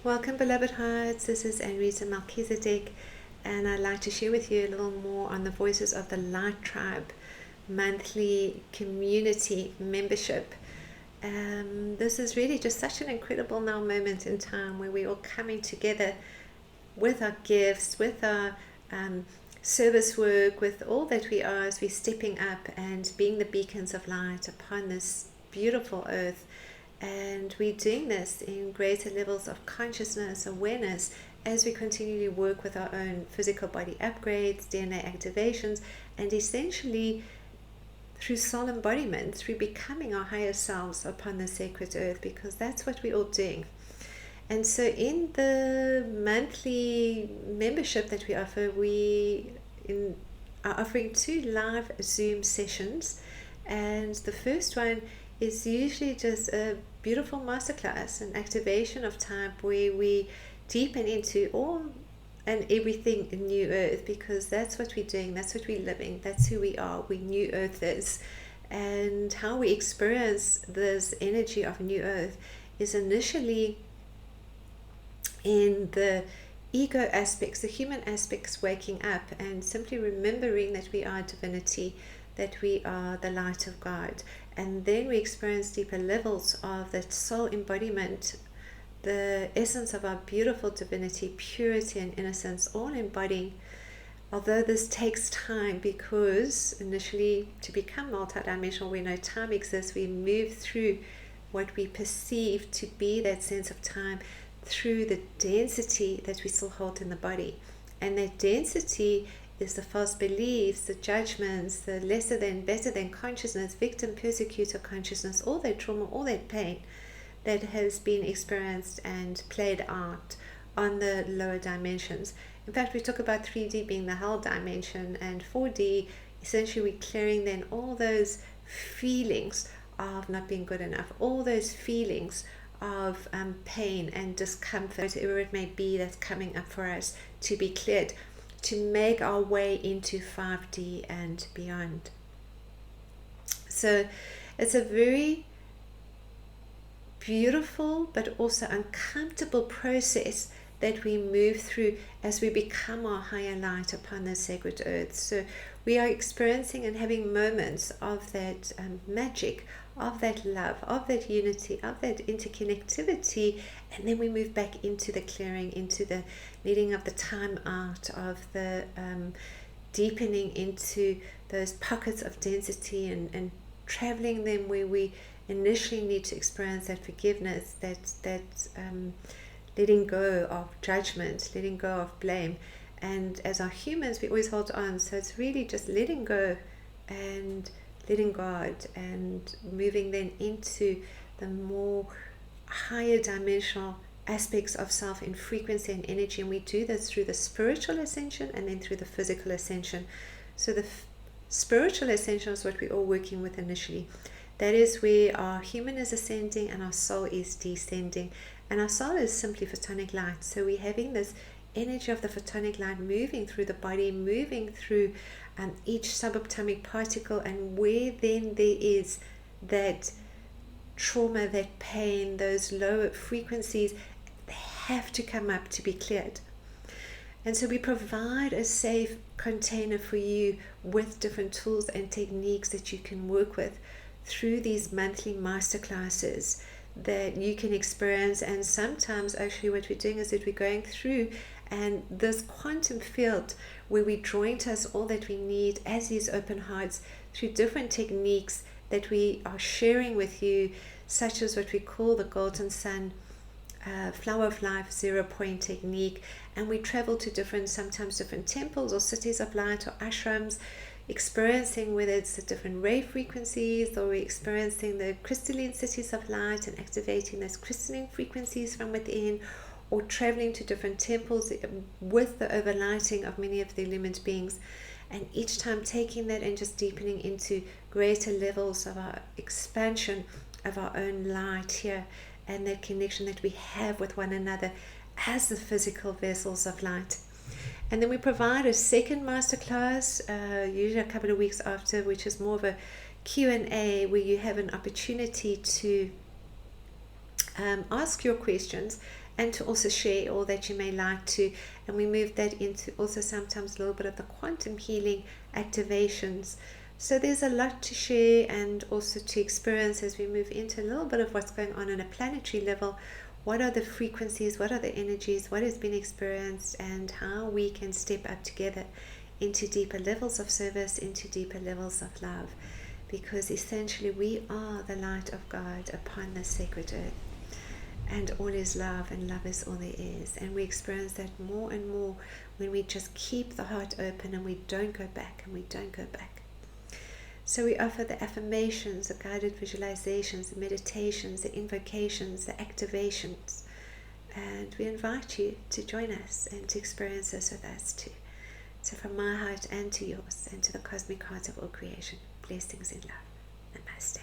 Welcome, beloved hearts. This is Anrita Melchizedek, and I'd like to share with you a little more on the Voices of the Light Tribe monthly community membership. This is really just such an incredible now moment in time where we're all coming together with our gifts, with our service work, with all that we are as we're stepping up and being the beacons of light upon this beautiful earth. And we're doing this in greater levels of consciousness, awareness, as we continue to work with our own physical body upgrades, DNA activations, and essentially through soul embodiment, through becoming our higher selves upon the sacred earth, because that's what we're all doing. And so in the monthly membership that we offer, we are offering 2 live Zoom sessions. And the first one is usually just a beautiful masterclass, an activation of type where we deepen into all and everything in New Earth, because that's what we're doing, that's what we're living, that's who we are, we New Earthers. And how we experience this energy of New Earth is initially in the ego aspects, the human aspects, waking up and simply remembering that we are divinity, that we are the light of God. And then we experience deeper levels of that soul embodiment, the essence of our beautiful divinity, purity and innocence, all embodying. Although this takes time, because initially to become multidimensional, we know time exists, we move through what we perceive to be that sense of time through the density that we still hold in the body. And that density is the false beliefs, the judgments, the lesser than, better than consciousness, victim, persecutor consciousness, all that trauma, all that pain that has been experienced and played out on the lower dimensions. In fact, we talk about 3D being the hell dimension, and 4D, essentially we're clearing then all those feelings of not being good enough, all those feelings of pain and discomfort, whatever it may be that's coming up for us to be cleared, to make our way into 5D and beyond. So it's a very beautiful but also uncomfortable process that we move through as we become our higher light upon the sacred earth. So we are experiencing and having moments of that magic, of that love, of that unity, of that interconnectivity, and then we move back into the clearing, into the needing of the time out, of the deepening into those pockets of density, and traveling them where we initially need to experience that forgiveness, that letting go of judgment, letting go of blame. And as our humans, we always hold on, so it's really just letting go and letting God, and moving then into the more higher dimensional aspects of self in frequency and energy. And we do this through the spiritual ascension and then through the physical ascension. So the spiritual ascension is what we're all working with initially. That is where our human is ascending and our soul is descending. And our soul is simply photonic light. So we're having this energy of the photonic light moving through the body, moving through each subatomic particle, and where then there is that trauma, that pain, those lower frequencies, they have to come up to be cleared. And so we provide a safe container for you with different tools and techniques that you can work with through these monthly masterclasses that you can experience. And sometimes actually what we're doing is that we're going through and this quantum field where we're drawing to us all that we need as these open hearts through different techniques that we are sharing with you, such as what we call the Golden Sun Flower of Life 0 point technique. And we travel to sometimes different temples or cities of light or ashrams, experiencing whether it's the different ray frequencies, or we're experiencing the crystalline cities of light and activating those crystalline frequencies from within, or traveling to different temples with the overlighting of many of the illumined beings. And each time taking that and just deepening into greater levels of our expansion of our own light here, and that connection that we have with one another as the physical vessels of light. And then we provide a second masterclass, usually a couple of weeks after, which is more of a Q&A, where you have an opportunity to ask your questions and to also share all that you may like to. And we move that into also sometimes a little bit of the quantum healing activations. So there's a lot to share and also to experience as we move into a little bit of what's going on a planetary level. What are the frequencies, what are the energies, what has been experienced, and how we can step up together into deeper levels of service, into deeper levels of love. Because essentially we are the light of God upon this sacred earth. And all is love, and love is all there is. And we experience that more and more when we just keep the heart open and we don't go back, and we don't go back. So we offer the affirmations, the guided visualizations, the meditations, the invocations, the activations. And we invite you to join us and to experience this with us too. So from my heart and to yours and to the cosmic heart of all creation, blessings in love. Namaste.